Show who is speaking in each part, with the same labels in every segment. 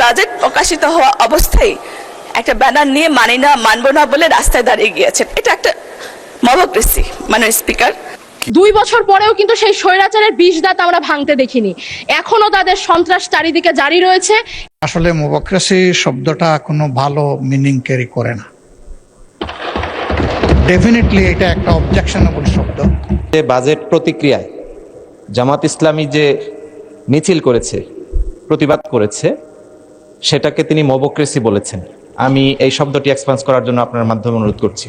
Speaker 1: Budget প্রকাশিত হওয়া অবস্থায় একটা ব্যানার নিয়ে মানি না মানবো না বলে রাস্তায় দাঁড়িয়ে গিয়েছেন। এটা একটা মবক্রেসি মাননীয় স্পিকার।
Speaker 2: 2 বছর পরেও কিন্তু সেই স্বৈরাচারের বিষ দাঁত আমরা ভাঙতে দেখিনি, এখনো তাদের সন্ত্রাস চারিদিকে জারি রয়েছে।
Speaker 3: আসলে মোবাক্রেসি শব্দটা কোনো ভালো মিনিং ক্যারি করে না। ডেফিনেটলি এটা একটা অবজেকশনেবল শব্দ।
Speaker 4: যে বাজেট প্রতিক্রিয়ায় জামাত ইসলামী যে মিছিল করেছে, প্রতিবাদ করেছে, সেটাকে তিনি মবক্রেসি বলেছেন। আমি এই শব্দটি এক্সপান্স করার জন্য আপনার মাধ্যমে অনুরোধ করছি।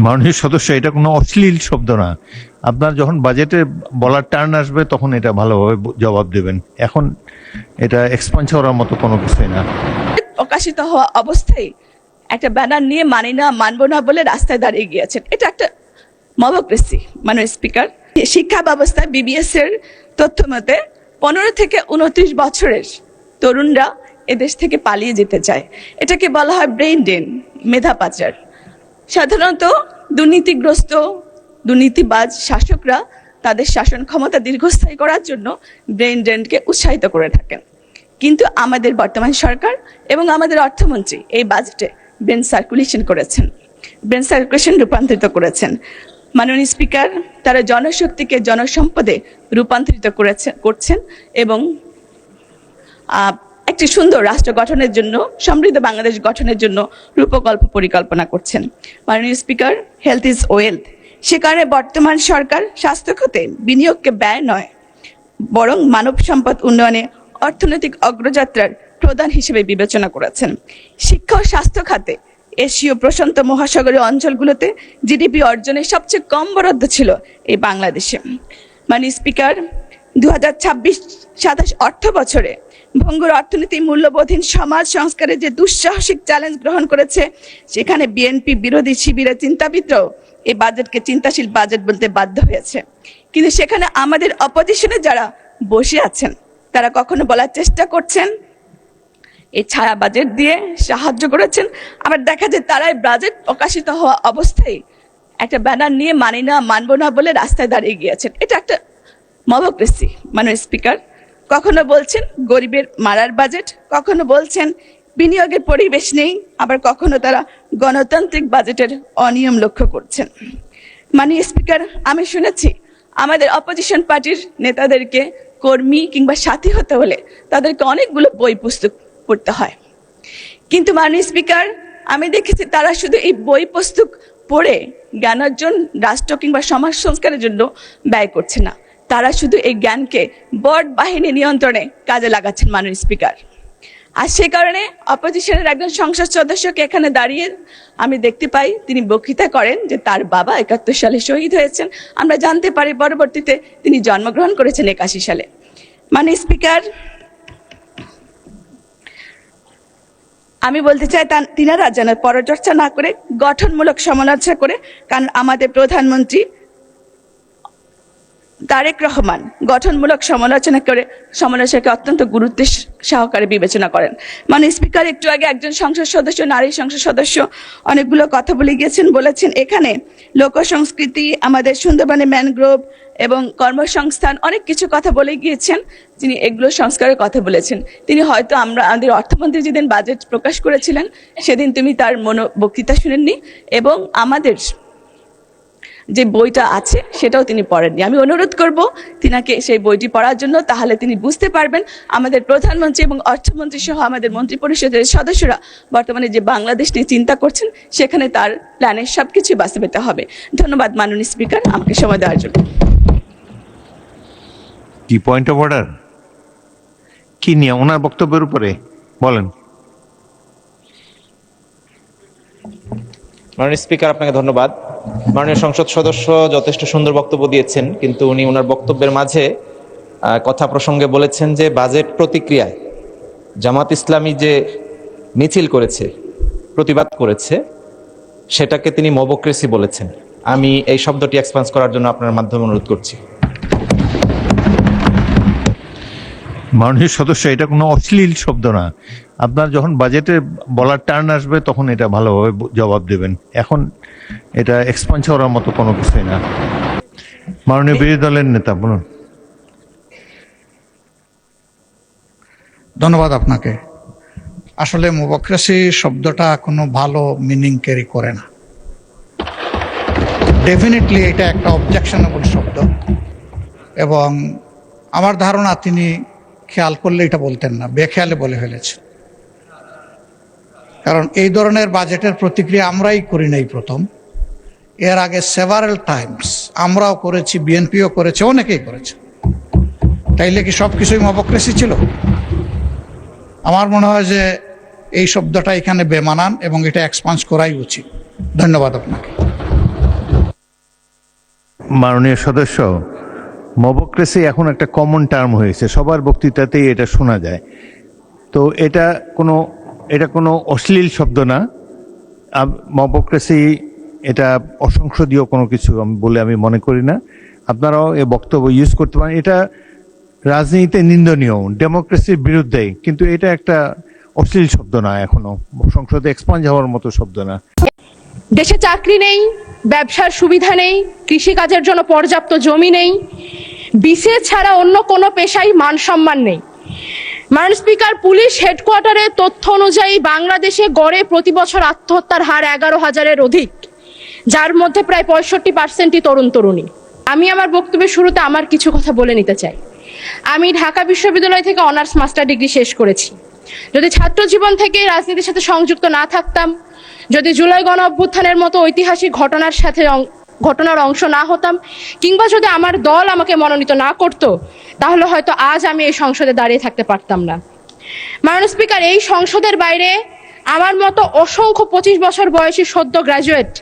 Speaker 5: মাননীয় সদস্য, এটা কোনো অশ্লীল শব্দ না। আপনার যখন বাজেটে বলার টার্ন আসবে তখন এটা ভালোভাবে জবাব দেবেন। এখন এটা এক্সপান্স করার মতো কোনো কিছুই না।
Speaker 1: প্রকাশিত হওয়া অবস্থায় একটা ব্যানার নিয়ে মানি না মানবো না বলে রাস্তায় দাঁড়িয়ে গিয়েছেন। এটা একটা মবক্রেসি মাননীয় স্পিকার। শিক্ষা ব্যবস্থায় বিবিএস এর তথ্য মতে 15 থেকে 29 বছরের তরুণরা এদেশ থেকে পালিয়ে যেতে চায়। এটাকে বলা হয় ব্রেইন ড্রেন, মেধা পাচার। সাধারণত দুর্নীতিগ্রস্ত দুর্নীতিবাজ শাসকরা তাদের শাসন ক্ষমতা দীর্ঘস্থায়ী করার জন্য ব্রেইন ড্রেনকে উৎসাহিত করে থাকেন। কিন্তু আমাদের বর্তমান সরকার এবং আমাদের অর্থমন্ত্রী এই বাজেটে ব্রেন সার্কুলেশন করেছেন, ব্রেন সার্কুলেশন রূপান্তরিত করেছেন। মাননীয় স্পিকার, তারা জনশক্তিকে জনসম্পদে রূপান্তরিত করছেন এবং একটি সুন্দর রাষ্ট্র গঠনের জন্য, সমৃদ্ধ বাংলাদেশ গঠনের জন্য রূপকল্প পরিকল্পনা করছেন। মাননীয় স্পিকার, হেলথ ইজ ওয়েলথ। সে কারণে বর্তমান সরকার স্বাস্থ্য খাতে বিনিয়োগকে ব্যয় নয়, বরং মানব সম্পদ উন্নয়নে অর্থনৈতিক অগ্রযাত্রার প্রধান হিসেবে বিবেচনা করেছেন। শিক্ষা ও স্বাস্থ্য খাতে এশীয় প্রশান্ত মহাসাগরীয় অঞ্চলগুলোতে জিডিপি অর্জনের সবচেয়ে কম বরাদ্দ ছিল এই বাংলাদেশে। মাননীয় স্পিকার, 2026-27 অর্থ বছরে ভঙ্গুর অর্থনীতি, মূল্যবোধহীন সমাজ সংস্কারের যে দুঃসাহসিক চ্যালেঞ্জ গ্রহণ করেছে, সেখানে বিএনপি বিরোধী শিবিরের চিন্তাবিদরাও এই বাজেটকে চিন্তাশীল বাজেট বলতে বাধ্য হয়েছে। কিন্তু সেখানে আমাদের অপোজিশনে যারা বসে আছেন, তারা কখনো বলার চেষ্টা করছেন এই ছায়া বাজেট দিয়ে সাহায্য করেছেন, আবার দেখা যায় তারাই বাজেট প্রকাশিত হওয়া অবস্থায় একটা ব্যানার নিয়ে মানি না মানবো না বলে রাস্তায় দাঁড়িয়ে গিয়েছেন। এটা একটা মবক্রেসি মাননীয় স্পিকার। কখনো বলছেন গরিবের মারার বাজেট, কখনো বলছেন বিনিয়োগের পরিবেশ নেই, আবার কখনো তারা গণতান্ত্রিক বাজেটের অনিয়ম লক্ষ্য করছেন। মাননীয় স্পিকার, আমি শুনেছি আমাদের অপোজিশন পার্টির নেতাদেরকে কর্মী কিংবা সাথী হতে হলে তাদেরকে অনেকগুলো বই পুস্তক পড়তে হয়। কিন্তু মাননীয় স্পিকার, আমি দেখেছি তারা শুধু এই বই পুস্তক পড়ে জ্ঞান অর্জন রাষ্ট্র কিংবা সমাজ সংস্কারের জন্য ব্যয় করছে না, তারা শুধু এই জ্ঞানকে বট বাহিনী নিয়ন্ত্রণে কাজে লাগাচ্ছেন মাননীয় স্পিকার। আর সে কারণে অপোজিশনের একজন সংসদ সদস্যকে এখানে দাঁড়িয়ে আমি দেখতে পাই, তিনি বক্তৃতা করেন যে তার বাবা 71 সালে শহীদ হয়েছেন। আমরা জানতে পারি পরবর্তীতে তিনি জন্মগ্রহণ করেছেন 81 সালে। মাননীয় স্পিকার, আমি বলতে চাই তিনারা যেন পরচর্চা না করে গঠনমূলক সমালোচনা করে, কারণ আমাদের প্রধানমন্ত্রী তারেক রহমান গঠনমূলক সমালোচনাকে অত্যন্ত গুরুত্ব সহকারে বিবেচনা করেন। মানে স্পিকার, একটু আগে একজন সংসদ সদস্য, নারী সংসদ সদস্য অনেকগুলো কথা বলে গিয়েছেন, বলেছেন এখানে লোক সংস্কৃতি, আমাদের সুন্দরবনে ম্যানগ্রোভ এবং কর্মসংস্থান অনেক কিছু কথা বলে গিয়েছেন। তিনি এগুলো সংস্কারের কথা বলেছেন। তিনি হয়তো আমাদের অর্থমন্ত্রী যেদিন বাজেট প্রকাশ করেছিলেন সেদিন তুমি তার বক্তৃতা শুনেননি এবং আমাদের যে বইটা আছে সেটাও তিনি পড়েননি। আমি অনুরোধ করব তিনাকে সেই বইটি পড়ার জন্য, তাহলে তিনি বুঝতে পারবেন আমাদের প্রধানমন্ত্রী এবং অর্থমন্ত্রী সহ আমাদের মন্ত্রী পরিষদের সদস্যরা বর্তমানে যে বাংলাদেশ নিয়ে চিন্তা করছেন, সেখানে তার প্ল্যানের সবকিছু বাস্তবায়িত হবে। ধন্যবাদ মাননীয় স্পিকার আমাকে সময় দেওয়ার জন্য।
Speaker 5: কি পয়েন্ট অফ অর্ডার কি নিয়ে ওনার বক্তব্যের উপরে বলেন।
Speaker 4: মাননীয় স্পিকার, আপনাকে ধন্যবাদ। মাননীয় সংসদ সদস্য যথেষ্ট সুন্দর বক্তব্য দিয়েছেন, কিন্তু উনি ওনার বক্তব্যের মাঝে কথা প্রসঙ্গে বলেছেন যে বাজেট প্রতিক্রিয়ায় জামাত ইসলামী যে মিছিল করেছে, প্রতিবাদ করেছে, সেটাকে তিনি মবক্রেসি বলেছেন। আমি এই শব্দটি এক্সপান্স করার জন্য আপনার মাধ্যমে অনুরোধ করছি।
Speaker 5: মাননীয় সদস্য, এটা কোনো অশ্লীল শব্দ না। আপনার যখন বাজেটে বলার টার্ন আসবে তখন এটা ভালোভাবে জবাব দেবেন। এখন এটা এক্সপান্স করার মতো কোনো কিছুই না। মাননীয় বিরোধী দলের নেতা বলুন।
Speaker 3: ধন্যবাদ আপনাকে। আসলে মোবাক্রেসি শব্দটা কোনো ভালো মিনিং ক্যারি করে না। ডেফিনেটলি এটা একটা অবজেকশনেবল শব্দ, এবং আমার ধারণা তিনি খেয়াল করলে এটা বলতেন না, বেখেয়ালে বলে ফেলেছে। কারণ এই ধরনের বাজেটের প্রতিক্রিয়া আমরাই করি নাই প্রথম, এর আগে সেভারাল টাইমস আমরাও করেছি, বিএনপিও করেছে, অনেকেই করেছে। তাইলে কি সব কিছুই মোবাক্রেসি ছিল? আমার মনে হয় যে এই শব্দটা এখানে বেমানান এবং এটা এক্সপান্স করাই উচিত। ধন্যবাদ আপনাকে।
Speaker 5: মাননীয় সদস্য, মবক্রেসি এখন একটা কমন টার্ম হয়েছে, সবার বক্তৃতাতেই এটা শোনা যায়। তো এটা কোনো অশ্লীল শব্দ না। মবক্রেসি এটা অসংসদীয় কোনো কিছু বলে আমি মনে করি না। আপনারাও এই বক্তব্য ইউজ করতে পারেন। এটা রাজনীতিতে নিন্দনীয়, ডেমোক্রেসির বিরুদ্ধে, কিন্তু এটা একটা অশ্লীল শব্দ না, এখনো সংসদে এক্সপান্স হওয়ার মতো শব্দ না।
Speaker 2: দেশে চাকরি নেই, ব্যবসার সুবিধা নেই, কৃষিকাজের জন্য পর্যাপ্ত জমি নেই, বিসিএস ছাড়া অন্য কোনো পেশায় মান সম্মান নেই। মাননীয় স্পিকার, পুলিশ হেডকোয়ার্টারের তথ্য অনুযায়ী বাংলাদেশে গড়ে প্রতি বছর আত্মহত্যার হার 11,000-এর অধিক, যার মধ্যে প্রায় 65%ই তরুণ তরুণী। আমি আমার বক্তব্যের শুরুতে আমার কিছু কথা বলে নিতে চাই। আমি ঢাকা বিশ্ববিদ্যালয় থেকে অনার্স মাস্টার ডিগ্রি শেষ করেছি। যদি ছাত্র জীবন থেকে রাজনীতির সাথে সংযুক্ত না থাকতাম, যদি জুলাই গণ অভ্যুত্থানের মতো ঐতিহাসিক ঘটনার অংশ না হতাম, কিংবা যদি আমার দল আমাকে মনোনীত না করত, তাহলে হয়তো আজ আমি এই সংসদে দাঁড়িয়ে থাকতে পারতাম না। মাননীয় স্পিকার, এই সংসদের বাইরে আমার মতো অসংখ্য 25 বছর বয়সী সদ্য গ্রাজুয়েট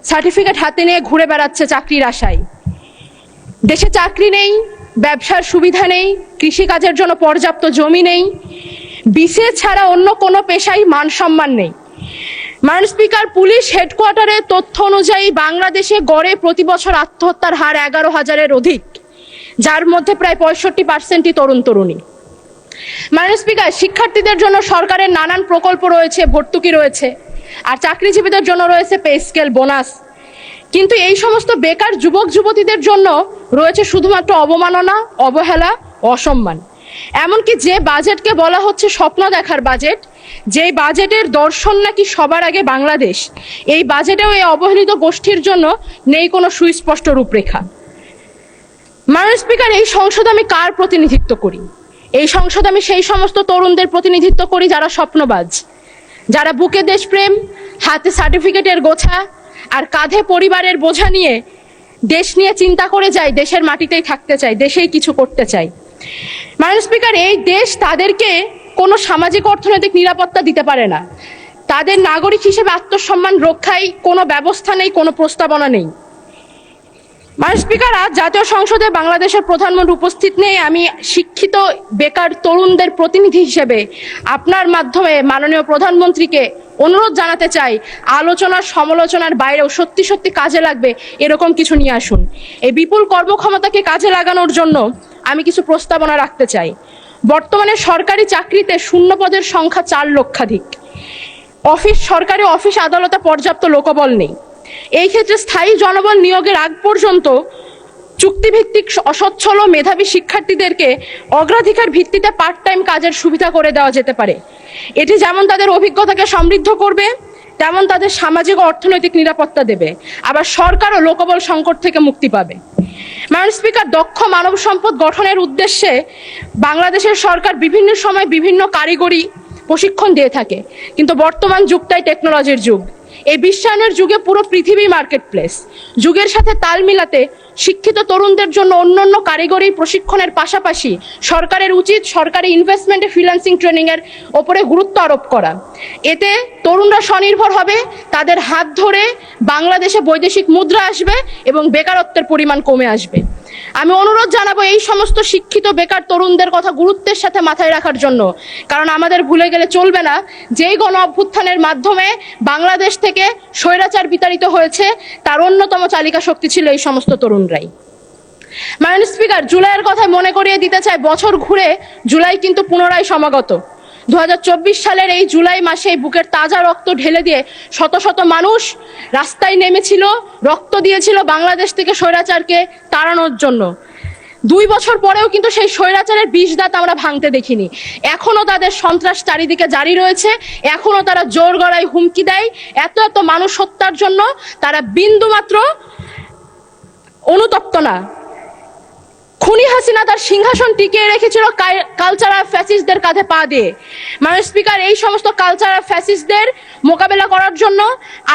Speaker 2: সার্টিফিকেট হাতে নিয়ে ঘুরে বেড়াচ্ছে চাকরির আশায়। দেশে চাকরি নেই, ব্যবসার সুবিধা নেই, কৃষিকাজের জন্য পর্যাপ্ত জমি নেই, বিসিএস ছাড়া অন্য কোনো পেশায় মান সম্মান নেই। মাননীয় স্পিকার, পুলিশ হেডকোয়ার্টারের তথ্য অনুযায়ী বাংলাদেশে গড়ে প্রতি বছর আত্মহত্যার হার 11,000-এর অধিক, যার মধ্যে প্রায় 65%ই তরুণ তরুণী। মাননীয় স্পিকার, শিক্ষার্থীদের জন্য সরকারের নানান প্রকল্প রয়েছে, ভর্তুকি রয়েছে, আর চাকরিজীবীদের জন্য রয়েছে পে স্কেল, বোনাস। কিন্তু এই সমস্ত বেকার যুবক যুবতীদের জন্য রয়েছে শুধুমাত্র অবমাননা, অবহেলা, অসম্মান। এমনকি যে বাজেটকে বলা হচ্ছে স্বপ্ন দেখার বাজেট, যেই বাজেটের দর্শন নাকি সবার আগে বাংলাদেশ, এই বাজেটেও এই অবহেলিত গোষ্ঠীর জন্য নেই কোনো সুস্পষ্ট রূপরেখা। মাননীয় স্পিকার, এই সংসদে আমি কার প্রতিনিধিত্ব করি? এই সংসদে আমি সেই সমস্ত তরুণদের প্রতিনিধিত্ব করি যারা স্বপ্নবাজ, যারা বুকে দেশপ্রেম, হাতে সার্টিফিকেটের গোছা আর কাঁধে পরিবারের বোঝা নিয়ে দেশ নিয়ে চিন্তা করে যায়, দেশের মাটিতেই থাকতে চায়, দেশেই কিছু করতে চায়। মাননীয় স্পিকার, এই দেশ তাদেরকে কোনো সামাজিক অর্থনৈতিক নিরাপত্তা দিতে পারে না। তাদের নাগরিক হিসেবে আত্মসম্মান রক্ষায় কোনো ব্যবস্থা নেই, কোনো প্রস্তাবনা নেই। মাননীয় স্পিকার, আজ জাতীয় সংসদে বাংলাদেশের প্রধানমন্ত্রী উপস্থিত নেই। আমি শিক্ষিত বেকার তরুণদের প্রতিনিধি হিসেবে আপনার মাধ্যমে মাননীয় প্রধানমন্ত্রীকে অনুরোধ জানাতে চাই, আলোচনার সমালোচনার বাইরেও সত্যি সত্যি কাজে লাগবে এরকম কিছু নিয়ে আসুন। এই বিপুল কর্মক্ষমতাকে কাজে লাগানোর জন্য আমি কিছু প্রস্তাবনা রাখতে চাই। বর্তমানে সরকারি চাকরিতে শূন্য পদের সংখ্যা 4 লক্ষাধিক। সরকারি অফিস আদালতে পর্যাপ্ত লোকবল নেই। এই ক্ষেত্রে স্থায়ী জনবল নিয়োগের আগ পর্যন্ত চুক্তিভিত্তিক অসচ্ছল ও মেধাবী শিক্ষার্থীদেরকে অগ্রাধিকার ভিত্তিতে পার্ট টাইম কাজের সুবিধা করে দেওয়া যেতে পারে। এটি যেমন তাদের অভিজ্ঞতাকে সমৃদ্ধ করবে, তেমন তাদের সামাজিক ও অর্থনৈতিক নিরাপত্তা দেবে, আবার সরকারও লোকবল সংকট থেকে মুক্তি পাবে। মাননীয় স্পিকার, দক্ষ মানব সম্পদ গঠনের উদ্দেশ্যে বাংলাদেশের সরকার বিভিন্ন সময় বিভিন্ন কারিগরি প্রশিক্ষণ দিয়ে থাকে, কিন্তু বর্তমান যুগটাই টেকনোলজির যুগ। এই বিশ্বায়নের যুগে পুরো পৃথিবী মার্কেট প্লেস। যুগের সাথে তাল মিলাতে শিক্ষিত তরুণদের জন্য অন্যান্য কারিগরি প্রশিক্ষণের পাশাপাশি সরকারের উচিত সরকারি ইনভেস্টমেন্টে ফ্রিল্যান্সিং ট্রেনিং এর ওপরে গুরুত্ব আরোপ করা। এতে তরুণরা স্বনির্ভর হবে, তাদের হাত ধরে বাংলাদেশে বৈদেশিক মুদ্রা আসবে এবং বেকারত্বের পরিমাণ কমে আসবে। আমি অনুরোধ জানাবো এই সমস্ত শিক্ষিত বেকার তরুণদের কথা গুরুত্বের সাথে মাথায় রাখার জন্য, কারণ আমাদের ভুলে গেলে চলবে না যেই গণ অভ্যুত্থানের মাধ্যমে বাংলাদেশ থেকে স্বৈরাচার বিতাড়িত হয়েছে, তার অন্যতম চালিকা শক্তি ছিল এই সমস্ত তরুণরাই। মাননীয় স্পিকার, জুলাইয়ের কথা মনে করিয়ে দিতে চাই, বছর ঘুরে জুলাই কিন্তু পুনরায় সমাগত। 2024 সালের এই জুলাই মাসে বুকের তাজা রক্ত ঢেলে দিয়ে শত শত মানুষ রাস্তায় নেমেছিল, রক্ত দিয়েছিল বাংলাদেশ থেকে স্বৈরাচারকে তাড়ানোর জন্য। 2 বছর পরেও কিন্তু সেই স্বৈরাচারের বিষ দাঁত আমরা ভাঙতে দেখিনি। এখনো তাদের সন্ত্রাস চারিদিকে জারি রয়েছে, এখনো তারা জোর গলায় হুমকি দেয়। এত এত মানুষ হত্যার জন্য তারা বিন্দু মাত্র অনুতপ্ত না। খুনি হাসিনা তার সিংহাসন টিকিয়ে রেখেছিল কালচারাল ফ্যাসিস্টদের কাঁধে পা দিয়ে। মাননীয় স্পিকার, এই সমস্ত কালচারাল ফ্যাসিস্টদের মোকাবেলা করার জন্য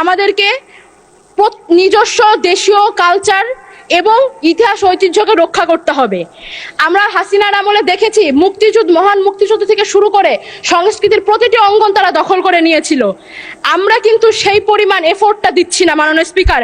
Speaker 2: আমাদেরকে নিজস্ব দেশীয় কালচার এবং ইতিহাস ঐতিহ্যকে রক্ষা করতে হবে। আমরা হাসিনার আমলে দেখেছি মহান মুক্তিযুদ্ধ থেকে শুরু করে সংস্কৃতির প্রতিটি অঙ্গন তারা দখল করে নিয়েছিল। আমরা কিন্তু সেই পরিমাণ এফোর্টটা দিচ্ছি না মাননীয় স্পিকার।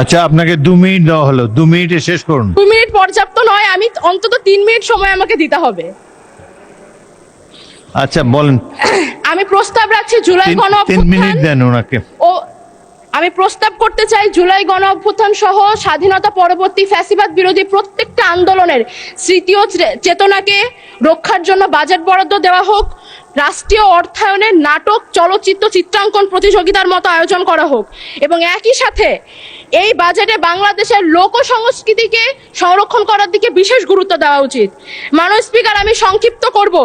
Speaker 5: আচ্ছা, আপনাকে 2 মিনিট দেওয়া হলো, 2 মিনিটে শেষ করুন।
Speaker 2: 2 মিনিট পর্যাপ্ত নয়, আমি অন্তত 3 মিনিট সময় আমাকে দিতে হবে।
Speaker 5: আচ্ছা বলেন।
Speaker 2: আমি প্রস্তাব রাখছি জুলাই
Speaker 5: 3 মিনিট দেন ওনাকে।
Speaker 2: আমি প্রস্তাব করতে চাই জুলাই গণ অভ্যুত্থান সহ স্বাধীনতা পরবর্তী ফ্যাসিবাদ বিরোধী প্রত্যেকটা আন্দোলনের স্মৃতি ও চেতনাকে রক্ষার জন্য বাজেট বরাদ্দ দেওয়া হোক। রাষ্ট্রীয় অর্থায়নের নাটক, চলচ্চিত্র, চিত্রাঙ্কন প্রতিযোগিতার মতো আয়োজন করা হোক এবং একই সাথে এই বাজেটে বাংলাদেশের লোক সংস্কৃতিকে সংরক্ষণ করার দিকে বিশেষ গুরুত্ব দেওয়া উচিত। মাননীয় স্পিকার, আমি সংক্ষিপ্ত করব।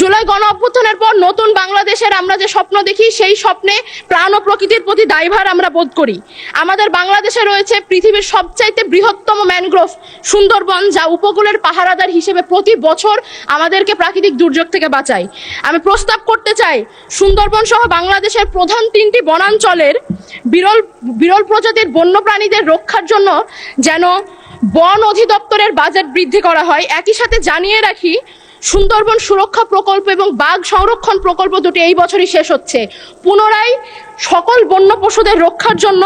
Speaker 2: জুলাই গণ অভ্যুত্থানের পর নতুন বাংলাদেশের আমরা যে স্বপ্ন দেখি, সেই স্বপ্নে প্রাণ ও প্রকৃতির প্রতি দায়ভার আমরা বোধ করি। আমাদের বাংলাদেশে রয়েছে পৃথিবীর সবচাইতে বৃহত্তম ম্যানগ্রোভ সুন্দরবন, যা উপকূলের পাহারাদার হিসেবে প্রতি বছর আমাদেরকে প্রাকৃতিক দুর্যোগ থেকে বাঁচায়। আমি প্রস্তাব করতে চাই সুন্দরবন সহ বাংলাদেশের প্রধান 3টি বনাঞ্চলের বিরল প্রজাতির বন্যপ্রাণীদের রক্ষার জন্য যেন বন অধিদপ্তরের বাজেট বৃদ্ধি করা হয়। একই সাথে জানিয়ে রাখি, সুন্দরবন সুরক্ষা প্রকল্প এবং বাঘ সংরক্ষণ প্রকল্প দুটি এই বছরই শেষ হচ্ছে। পুনরায় সকল বন্য পশুদের রক্ষার জন্য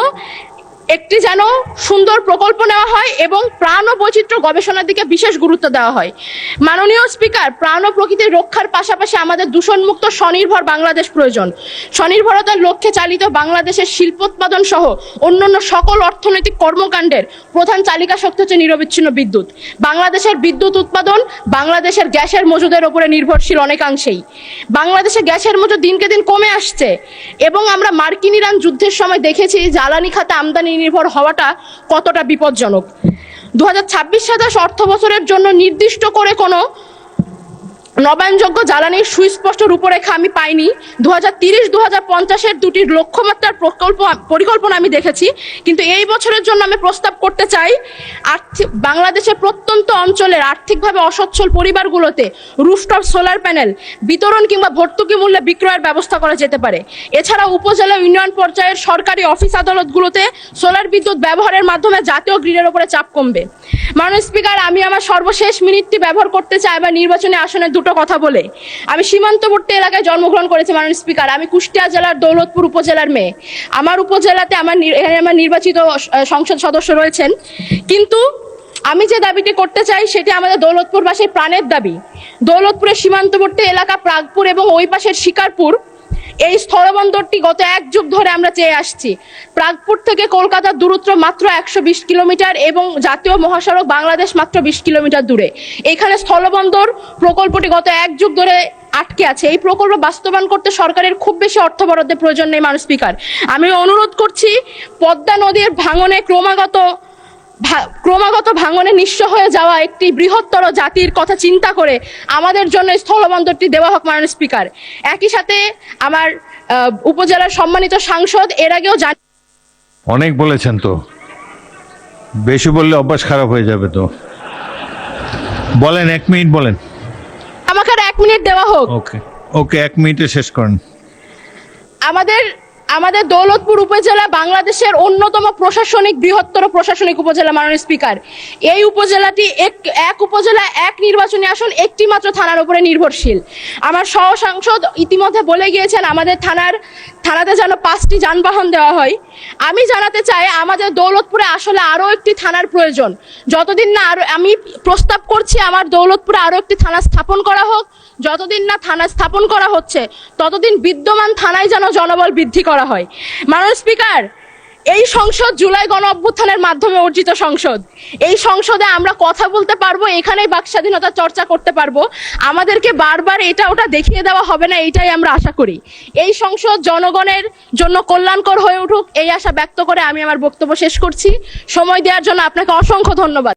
Speaker 2: একটি যেন সুন্দর প্রকল্প নেওয়া হয় এবং প্রাণ ও বৈচিত্র্য গবেষণার দিকে বিশেষ গুরুত্ব দেওয়া হয়। মাননীয় স্পিকার, প্রাণ ও প্রকৃতির রক্ষার পাশাপাশি আমাদের দূষণমুক্ত স্বনির্ভর বাংলাদেশ প্রয়োজন। স্বনির্ভরতার লক্ষ্যে চালিত বাংলাদেশের শিল্পোৎপাদন সহ অন্যান্য সকল অর্থনৈতিক কর্মকাণ্ডের প্রধান চালিকা শক্তি হচ্ছে নিরবিচ্ছিন্ন বিদ্যুৎ। বাংলাদেশের বিদ্যুৎ উৎপাদন বাংলাদেশের গ্যাসের মজুদের উপরে নির্ভরশীল অনেকাংশেই। বাংলাদেশে গ্যাসের মজুদ দিনকে দিন কমে আসছে এবং আমরা মার্কিন ইরান যুদ্ধের সময় দেখেছি জ্বালানি খাতে আমদানি নির্ভর হওয়াটা কতটা বিপজ্জনক। 2026-27 অর্থ বছরের জন্য নির্দিষ্ট করে কোনো নবায়নযোগ্য জ্বালানির সুস্পষ্ট রূপরেখা আমি পাইনি। 2030-2050-এর দুটি লক্ষ্যমাত্রার পরিকল্পনা আমি দেখেছি, কিন্তু এই বছরের জন্য আমি প্রস্তাব করতে চাই বাংলাদেশের প্রত্যন্ত অঞ্চলের আর্থিকভাবে অসচ্ছল পরিবারগুলোতে রুফটপ সোলার প্যানেল বিতরণ কিংবা ভর্তুকি মূল্যে বিক্রয়ের ব্যবস্থা করা যেতে পারে। এছাড়া উপজেলা ইউনিয়ন পর্যায়ের সরকারি অফিস আদালতগুলোতে সোলার বিদ্যুৎ ব্যবহারের মাধ্যমে জাতীয় গ্রিডের উপরে চাপ কমবে। মাননীয় স্পিকার, আমি আমার সর্বশেষ মিনিটটি ব্যবহার করতে চাই আমার নির্বাচনী আসনের দুটো কথা বলে। আমি সীমান্তবর্তী এলাকায় জন্মগ্রহণ করেছি মাননীয় স্পিকার। আমি কুষ্টিয়া জেলার দৌলতপুর উপজেলার মেয়ে। আমার উপজেলাতে আমার নির্বাচিত সংসদ সদস্য রয়েছেন, কিন্তু আমি যে দাবিটি করতে চাই সেটি আমাদের দৌলতপুরবাসীর প্রাণের দাবি। দৌলতপুরের সীমান্তবর্তী এলাকা প্রাগপুর এবং ওই পাশের শিকারপুর, এই স্থলবন্দরটি গত 1 যুগ ধরে আমরা চেয়ে আসছি। প্রাগপুর থেকে কলকাতার দূরত্ব মাত্র 120 কিলোমিটার এবং জাতীয় মহাসড়ক বাংলাদেশ মাত্র 20 কিলোমিটার দূরে। এখানে স্থলবন্দর প্রকল্পটি গত 1 যুগ ধরে আটকে আছে। এই প্রকল্প বাস্তবায়ন করতে সরকারের খুব বেশি অর্থ বরাদ্দের প্রয়োজন নেই মাননীয় স্পিকার। আমি অনুরোধ করছি, পদ্মা নদীর ভাঙনে ক্রমাগত ভাঙনে নিঃস্ব হয়ে যাওয়া একটি বৃহত্তর জাতির কথা চিন্তা করে আমাদের জন্য স্থলবন্দরটি দেওয়া হোক মাননীয় স্পিকার। একই সাথে আমার উপজেলার সম্মানিত সাংসদ এর আগেও
Speaker 5: অনেক বলেছেন, তো বেশি বললে অভ্যাস খারাপ হয়ে যাবে। তো বলেন, 1 মিনিট বলেন।
Speaker 2: আমাকে আর 1 মিনিট দেওয়া হোক।
Speaker 5: ওকে 1 মিনিটে শেষ করেন।
Speaker 2: আমাদের দৌলতপুর উপজেলা বাংলাদেশের অন্যতম বৃহত্তর প্রশাসনিক উপজেলা মাননীয় স্পিকার। এই উপজেলাটি এক উপজেলা এক নির্বাচনী আসন একটি মাত্র থানার উপরে নির্ভরশীল। আমার সহ সাংসদ ইতিমধ্যে বলে গিয়েছেন আমাদের থানাতে যেন 5টি যানবাহন দেওয়া হয়। আমি জানাতে চাই আমাদের দৌলতপুরে আসলে আরো একটি থানার প্রয়োজন। যতদিন না আমি প্রস্তাব করছি আমার দৌলতপুরে আরো একটি থানা স্থাপন করা হোক। যতদিন না থানা স্থাপন করা হচ্ছে ততদিন বিদ্যমান থানায় যেন জনবল বৃদ্ধি করা হয়। মাননীয় স্পিকার, এই সংসদ জুলাই গণ অভ্যুত্থানের মাধ্যমে অর্জিত সংসদ। এই সংসদে আমরা কথা বলতে পারবো, এখানেই বাক স্বাধীনতা চর্চা করতে পারবো। আমাদেরকে বারবার এটা ওটা দেখিয়ে দেওয়া হবে না, এটাই আমরা আশা করি। এই সংসদ জনগণের জন্য কল্যাণকর হয়ে উঠুক, এই আশা ব্যক্ত করে আমি আমার বক্তব্য শেষ করছি। সময় দেওয়ার জন্য আপনাকে অসংখ্য ধন্যবাদ।